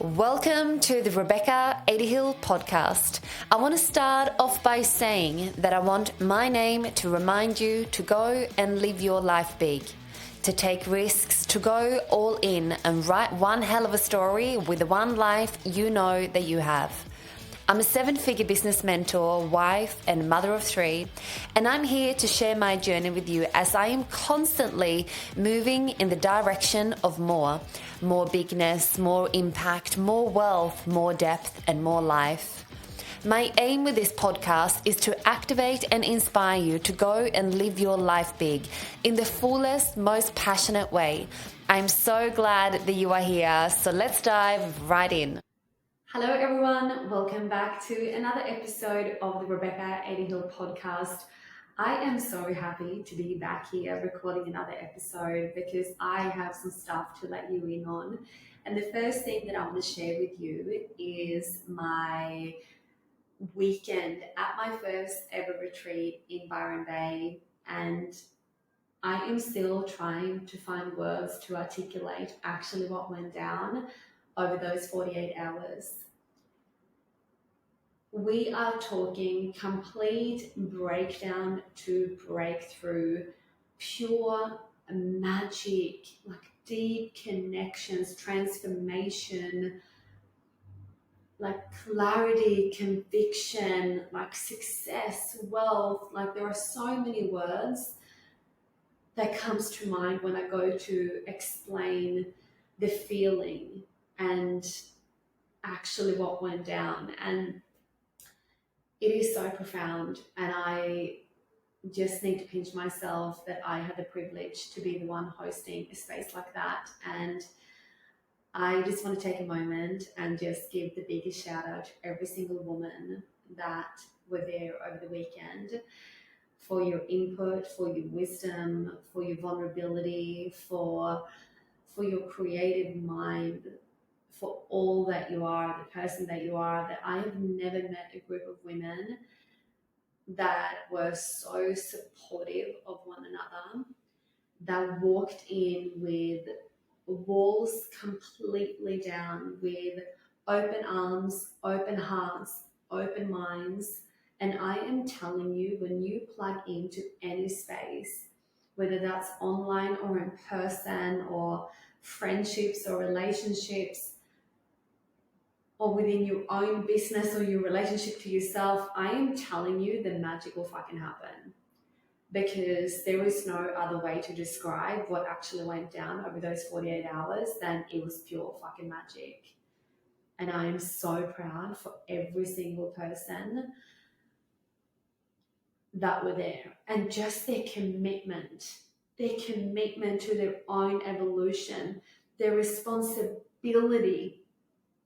Welcome to the Rebecca Adehill podcast. I want to start off by saying that I want my name to remind you to go and live your life big, to take risks, to go all in and write one hell of a story with the one life you know that you have. I'm a 7-figure business mentor, wife, and mother of 3, and I'm here to share my journey with you as I am constantly moving in the direction of more bigness, more impact, more wealth, more depth, and more life. My aim with this podcast is to activate and inspire you to go and live your life big in the fullest, most passionate way. I'm so glad that you are here, so let's dive right in. Hello everyone, welcome back to another episode of the Rebecca Adehill podcast. I am so happy to be back here recording another episode because I have some stuff to let you in on. And the first thing that I want to share with you is my weekend at my first ever retreat in Byron Bay, and I am still trying to find words to articulate actually what went down over those 48 hours. We are talking complete breakdown to breakthrough, pure magic, like deep connections, transformation, like clarity, conviction, like success, wealth. Like there are so many words that comes to mind when I go to explain the feeling and actually what went down. And it is so profound, and I just need to pinch myself that I had the privilege to be the one hosting a space like that. And I just want to take a moment and just give the biggest shout out to every single woman that were there over the weekend for your input, for your wisdom, for your vulnerability, for your creative mind, for all that you are, the person that you are. That I have never met a group of women that were so supportive of one another, that walked in with walls completely down, with open arms, open hearts, open minds. And I am telling you, when you plug into any space, whether that's online or in person or friendships or relationships, or within your own business or your relationship to yourself, I am telling you the magic will fucking happen. Because there is no other way to describe what actually went down over those 48 hours than it was pure fucking magic. And I am so proud for every single person that were there, and just their commitment to their own evolution, their responsibility,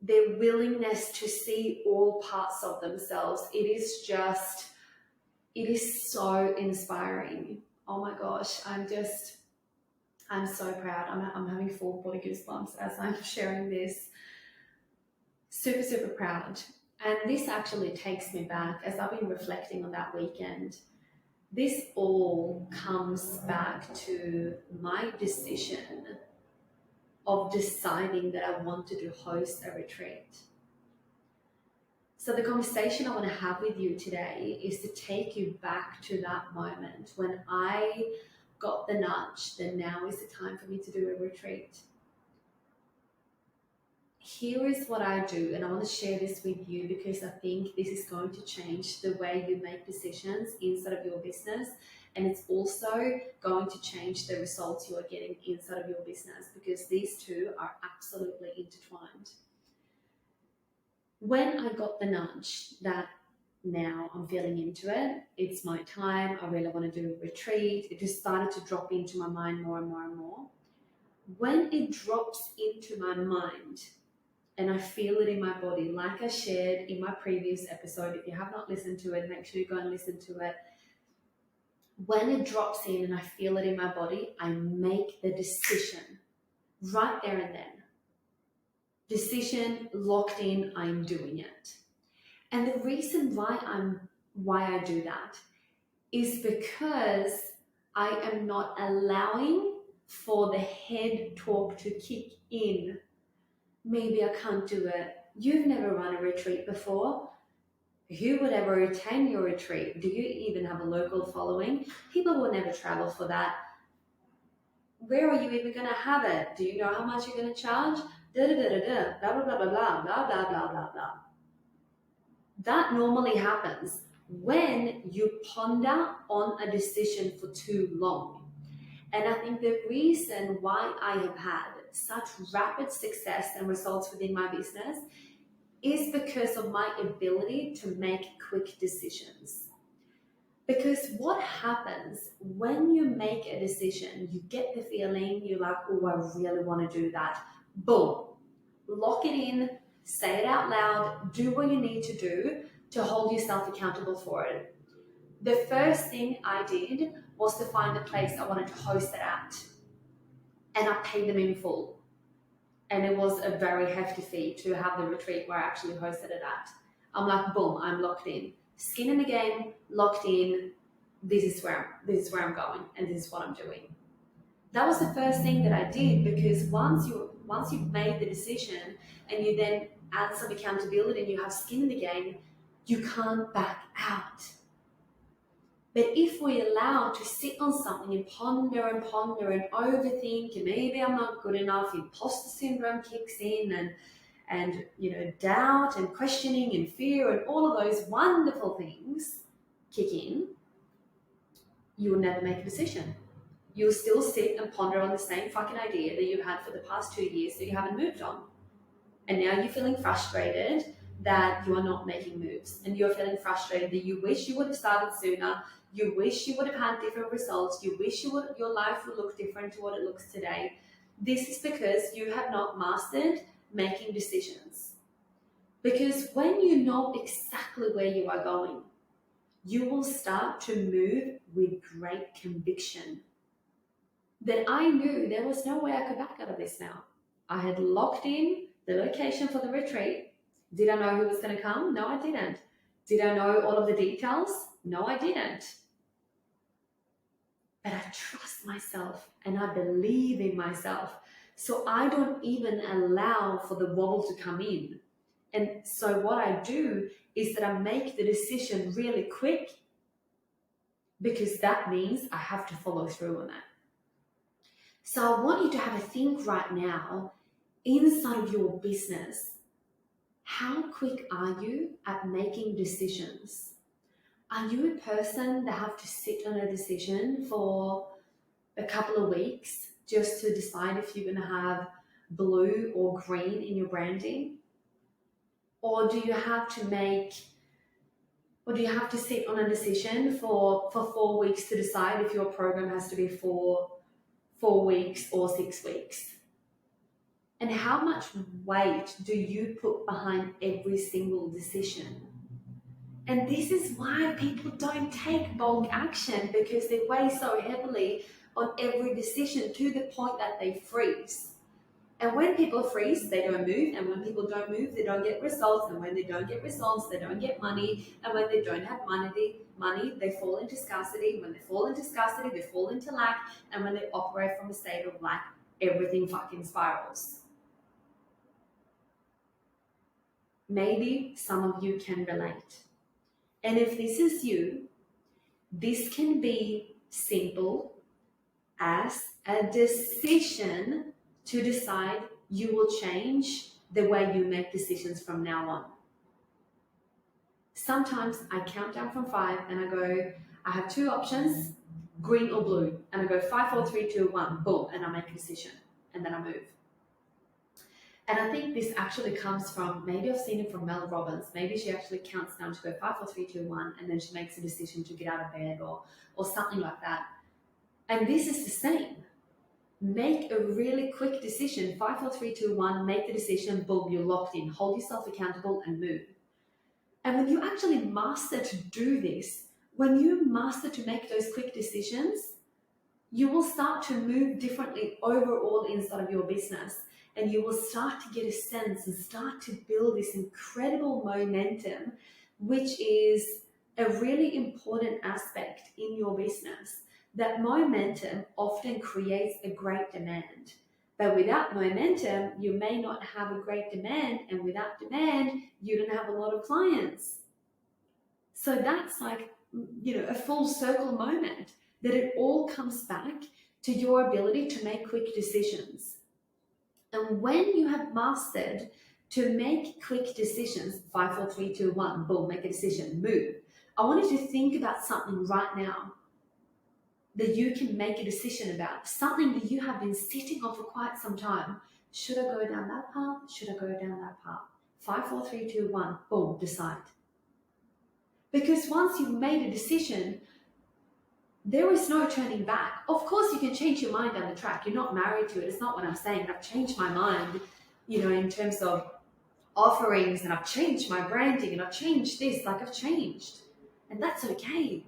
their willingness to see all parts of themselves. It is so inspiring. Oh my gosh, I'm so proud. I'm having full body goosebumps as I'm sharing this. Super, super proud. And this actually takes me back, as I've been reflecting on that weekend. This all comes back to my decision of deciding that I wanted to host a retreat. So the conversation I want to have with you today is to take you back to that moment when I got the nudge that now is the time for me to do a retreat. Here is what I do, and I want to share this with you because I think this is going to change the way you make decisions inside of your business. And it's also going to change the results you are getting inside of your business, because these two are absolutely intertwined. When I got the nudge that now I'm feeling into it, it's my time, I really want to do a retreat, it just started to drop into my mind more and more and more. When it drops into my mind and I feel it in my body, like I shared in my previous episode, if you have not listened to it, make sure you go and listen to it. When it drops in and I feel it in my body, I make the decision right there and then. Decision locked in, I'm doing it. And the reason why I do that is because I am not allowing for the head talk to kick in. maybe I can't do it. You've never run a retreat before. Who would ever attend your retreat? Do you even have a local following? People will never travel for that. Where are you even going to have it? Do you know how much you're going to charge? Da da da da da, blah blah blah blah blah blah blah blah blah blah. That normally happens when you ponder on a decision for too long. And I think the reason why I have had such rapid success and results within my business is because of my ability to make quick decisions. Because what happens when you make a decision, you get the feeling, you're like, oh, I really want to do that. Boom, lock it in, say it out loud, do what you need to do to hold yourself accountable for it. The first thing I did was to find a place I wanted to host it at. And I paid them in full. And it was a very hefty fee to have the retreat where I actually hosted it at. I'm like, boom, I'm locked in. Skin in the game, locked in. This is where I'm going, and this is what I'm doing. That was the first thing that I did, because once you've made the decision and you then add some accountability and you have skin in the game, you can't back out. But if we allow to sit on something and ponder and overthink, and maybe I'm not good enough, imposter syndrome kicks in, and doubt and questioning and fear and all of those wonderful things kick in, you will never make a decision. You'll still sit and ponder on the same fucking idea that you've had for the past 2 years that you haven't moved on. And now you're feeling frustrated that you are not making moves. And you're feeling frustrated that you wish you would have started sooner. You wish you would have had different results. You wish your life would look different to what it looks today. This is because you have not mastered making decisions. Because when you know exactly where you are going, you will start to move with great conviction. That I knew there was no way I could back out of this now. I had locked in the location for the retreat. Did I know who was going to come? No, I didn't. Did I know all of the details? No, I didn't. But I trust myself and I believe in myself. So I don't even allow for the wobble to come in. And so what I do is that I make the decision really quick, because that means I have to follow through on that. So I want you to have a think right now, inside of your business. How quick are you at making decisions? Are you a person that have to sit on a decision for a couple of weeks just to decide if you're going to have blue or green in your branding? Or do you have to sit on a decision for 4 weeks to decide if your program has to be 4 weeks or 6 weeks? And how much weight do you put behind every single decision? And this is why people don't take bold action, because they weigh so heavily on every decision to the point that they freeze. And when people freeze, they don't move. And when people don't move, they don't get results. And when they don't get results, they don't get money. And when they don't have money, they fall into scarcity. When they fall into scarcity, they fall into lack. And when they operate from a state of lack, everything fucking spirals. Maybe some of you can relate. And if this is you, this can be simple as a decision to decide you will change the way you make decisions from now on. Sometimes I count down from 5 and I go, I have 2 options, green or blue. And I go 5, 4, 3, 2, 1, boom, and I make a decision. And then I move. And I think this actually comes from, maybe I've seen it from Mel Robbins. Maybe she actually counts down to go 5, 4, 3, 2, 1, and then she makes a decision to get out of bed or something like that. And this is the same. Make a really quick decision, 5, 4, 3, 2, 1, make the decision, boom, you're locked in. Hold yourself accountable and move. And when you actually master to do this, when you master to make those quick decisions, you will start to move differently overall inside of your business. And you will start to get a sense and start to build this incredible momentum, which is a really important aspect in your business. That momentum often creates a great demand. But without momentum, you may not have a great demand, and without demand, you don't have a lot of clients. So that's like, a full circle moment, that it all comes back to your ability to make quick decisions. And when you have mastered to make quick decisions, 5, 4, 3, 2, 1, boom, make a decision, move. I want you to think about something right now that you can make a decision about, something that you have been sitting on for quite some time. Should I go down that path? Should I go down that path? 5, 4, 3, 2, 1, boom, decide. Because once you've made a decision, there is no turning back. Of course, you can change your mind down the track. You're not married to it. It's not what I'm saying. I've changed my mind, in terms of offerings, and I've changed my branding, and I've changed this, like I've changed. And that's okay.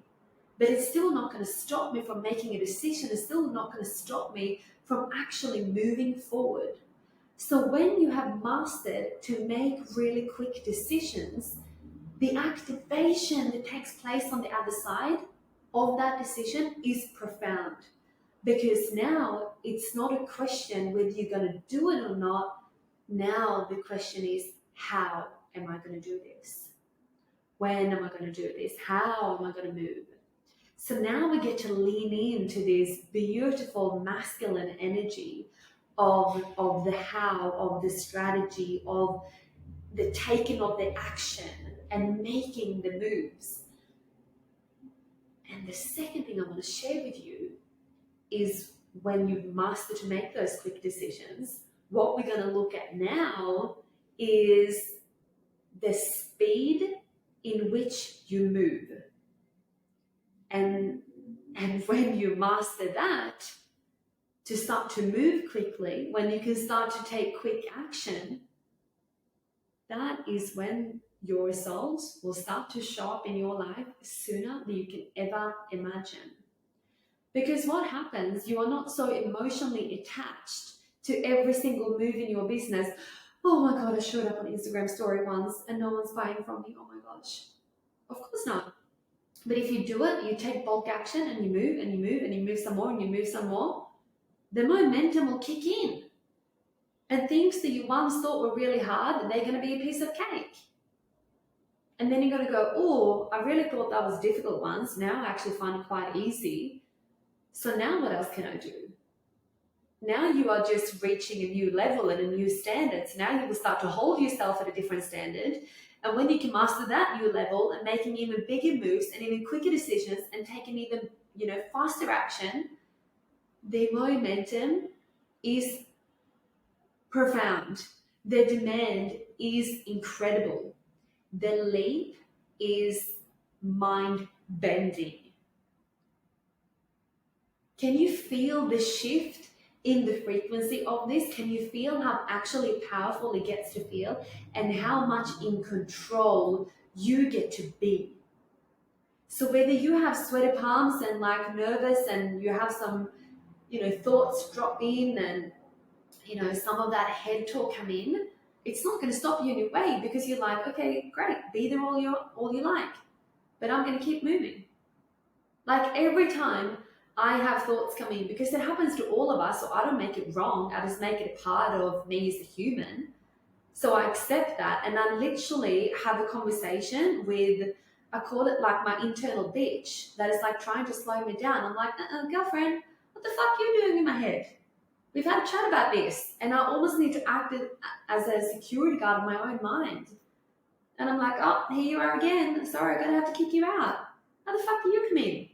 But it's still not going to stop me from making a decision. It's still not going to stop me from actually moving forward. So when you have mastered to make really quick decisions, the activation that takes place on the other side of that decision is profound. Because now it's not a question whether you're going to do it or not. Now the question is, how am I going to do this? When am I going to do this? How am I going to move? So now we get to lean into this beautiful masculine energy of the how, of the strategy, of the taking of the action and making the moves. And the second thing I want to share with you is, when you master to make those quick decisions, what we're going to look at now is the speed in which you move. And when you master that, to start to move quickly, when you can start to take quick action, that is when your results will start to show up in your life sooner than you can ever imagine. Because what happens, you are not so emotionally attached to every single move in your business. Oh my God, I showed up on Instagram story once and no one's buying from me. Oh my gosh. Of course not. But if you do it, you take bulk action and you move and you move and you move some more and you move some more, the momentum will kick in. And things that you once thought were really hard, they're going to be a piece of cake. And then you're going to go, oh, I really thought that was difficult once. Now I actually find it quite easy. So now what else can I do? Now you are just reaching a new level and a new standard. So now you will start to hold yourself at a different standard. And when you can master that new level and making even bigger moves and even quicker decisions and taking even, faster action, the momentum is profound. The demand is incredible. The leap is mind-bending. Can you feel the shift in the frequency of this? Can you feel how actually powerful it gets to feel and how much in control you get to be? So whether you have sweaty palms and like nervous and you have some, thoughts drop in and, some of that head talk come in, it's not going to stop you in your way, because you're like, okay, great, be there all you like, but I'm going to keep moving. Like every time I have thoughts come in, because it happens to all of us, so I don't make it wrong, I just make it a part of me as a human. So I accept that, and I literally have a conversation with, I call it like my internal bitch, that is like trying to slow me down. I'm like, girlfriend, what the fuck are you doing in my head? We've had a chat about this, and I almost need to act as a security guard in my own mind. And I'm like, oh, here you are again. Sorry, I'm going to have to kick you out. How the fuck do you come in?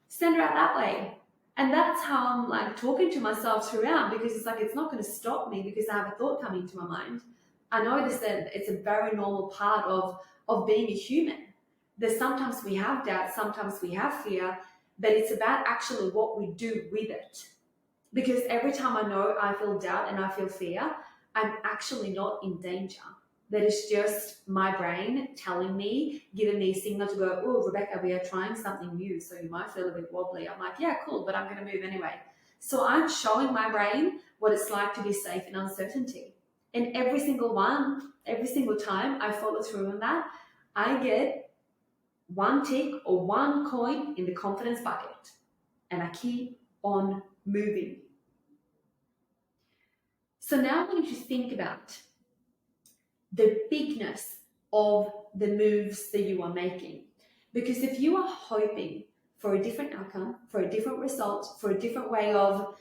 Send her out that way. And that's how I'm like talking to myself throughout, because it's like, it's not going to stop me because I have a thought coming to my mind. I know this, that it's a very normal part of being a human. That sometimes we have doubt, sometimes we have fear, but it's about actually what we do with it. Because every time I know I feel doubt and I feel fear, I'm actually not in danger. That is just my brain telling me, giving me a signal to go, oh, Rebecca, we are trying something new, so you might feel a bit wobbly. I'm like, yeah, cool, but I'm going to move anyway. So I'm showing my brain what it's like to be safe in uncertainty. And every single time I follow through on that, I get one tick or one coin in the confidence bucket. And I keep on moving. So now I want you to think about the bigness of the moves that you are making. Because if you are hoping for a different outcome, for a different result, for a different way of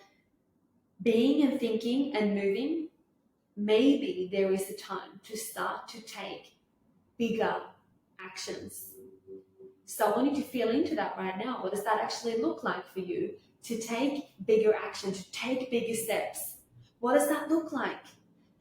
being and thinking and moving, maybe there is a time to start to take bigger actions. So I want you to feel into that right now. What does that actually look like for you to take bigger action, to take bigger steps? What does that look like?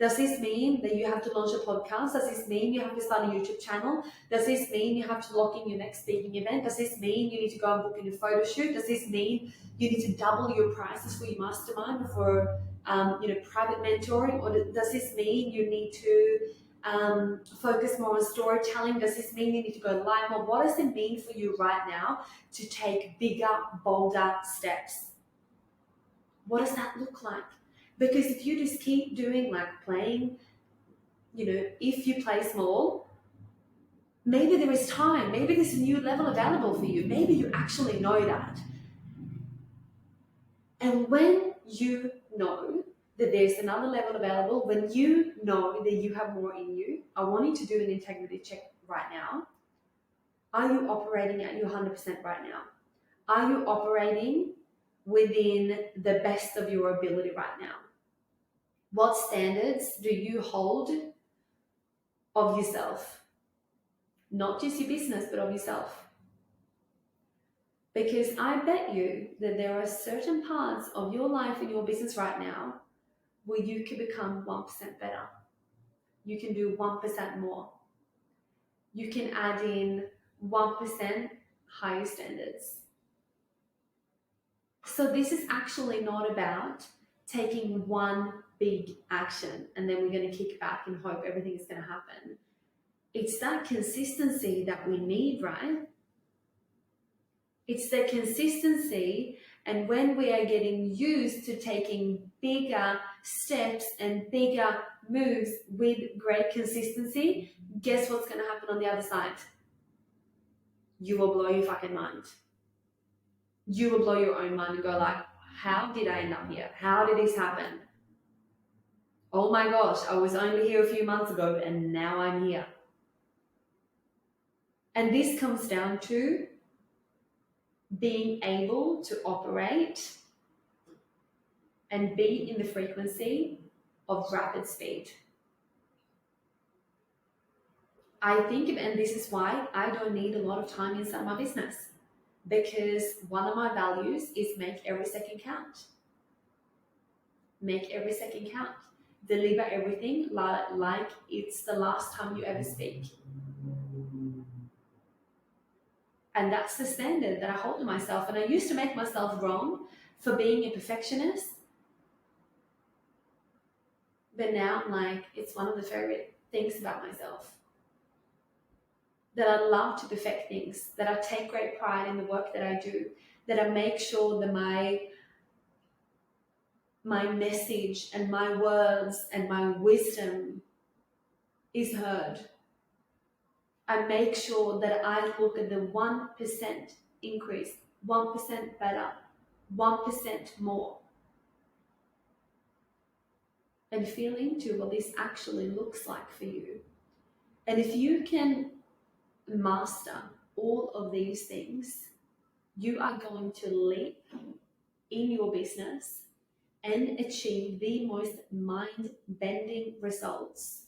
Does this mean that you have to launch a podcast? Does this mean you have to start a YouTube channel? Does this mean you have to lock in your next speaking event? Does this mean you need to go and book in a photo shoot? Does this mean you need to double your prices for your mastermind, for private mentoring? Or does this mean you need to focus more on storytelling? Does this mean you need to go live more? What does it mean for you right now to take bigger, bolder steps? What does that look like? Because if you just keep doing like playing, if you play small, maybe there is time, maybe there's a new level available for you. Maybe you actually know that. And when you know that there's another level available, when you know that you have more in you, I want you to do an integrity check right now. Are you operating at your 100% right now? Are you operating within the best of your ability right now? What standards do you hold of yourself? Not just your business, but of yourself. Because I bet you that there are certain parts of your life and your business right now where you can become 1% better. You can do 1% more. You can add in 1% higher standards. So this is actually not about taking one big action and then we're going to kick back and hope everything is going to happen. It's that consistency that we need, right? It's the consistency, and when we are getting used to taking bigger steps and bigger moves with great consistency, guess what's going to happen on the other side? You will blow your fucking mind. You will blow your own mind and go like, how did I end up here? How did this happen? Oh my gosh, I was only here a few months ago and now I'm here. And this comes down to being able to operate and be in the frequency of rapid speed. I think, and this is why I don't need a lot of time inside my business, because one of my values is make every second count. Make every second count. Deliver everything like it's the last time you ever speak. And that's the standard that I hold to myself. And I used to make myself wrong for being a perfectionist. But now I'm like, it's one of the favorite things about myself. That I love to perfect things, that I take great pride in the work that I do, that I make sure that my message and my words and my wisdom is heard. I make sure that I look at the 1% increase, 1% better, 1% more. And feel into what this actually looks like for you. And if you can master all of these things, you are going to leap in your business and achieve the most mind-bending results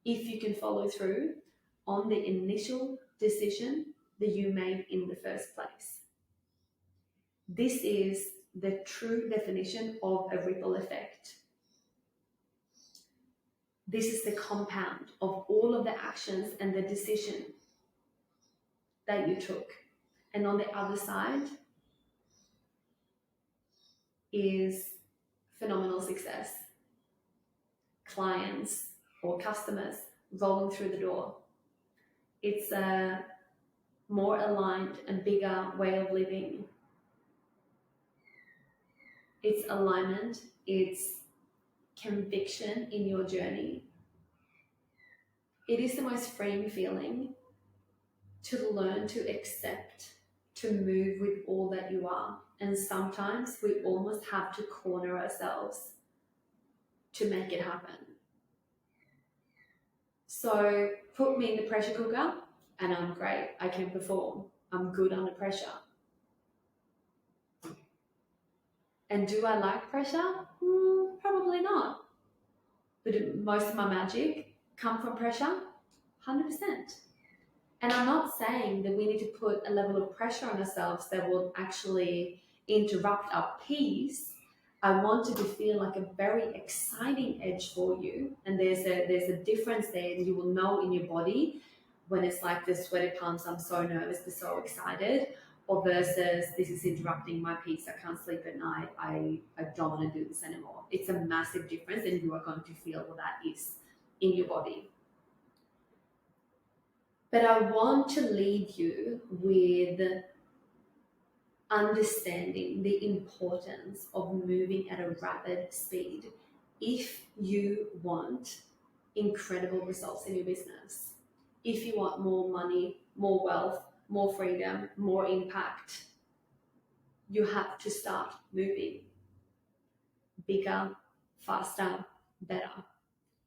if you can follow through on the initial decision that you made in the first place. This is the true definition of a ripple effect. This is the compound of all of the actions and the decision that you took. And on the other side is phenomenal success. Clients or customers rolling through the door. It's a more aligned and bigger way of living. It's alignment, it's conviction in your journey. It is the most freeing feeling to learn to accept, to move with all that you are. And sometimes we almost have to corner ourselves to make it happen. So put me in the pressure cooker and I'm great. I can perform. I'm good under pressure. And do I like pressure? Probably not. But most of my magic come from pressure? 100%. And I'm not saying that we need to put a level of pressure on ourselves that will actually interrupt our peace. I want it to feel like a very exciting edge for you. And there's a difference there that you will know in your body when it's like the sweaty palms, I'm so nervous but so excited, or versus this is interrupting my peace, I can't sleep at night, I don't want to do this anymore. It's a massive difference and you are going to feel what that is in your body. But I want to leave you with understanding the importance of moving at a rapid speed if you want incredible results in your business. If you want more money, more wealth, more freedom, more impact, you have to start moving. Bigger, faster, better,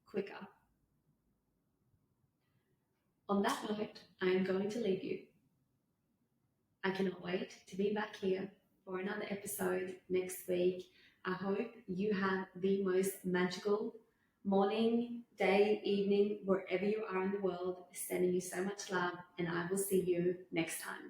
quicker. On that note, I am going to leave you. I cannot wait to be back here for another episode next week. I hope you have the most magical morning, day, evening, wherever you are in the world. Sending you so much love, and I will see you next time.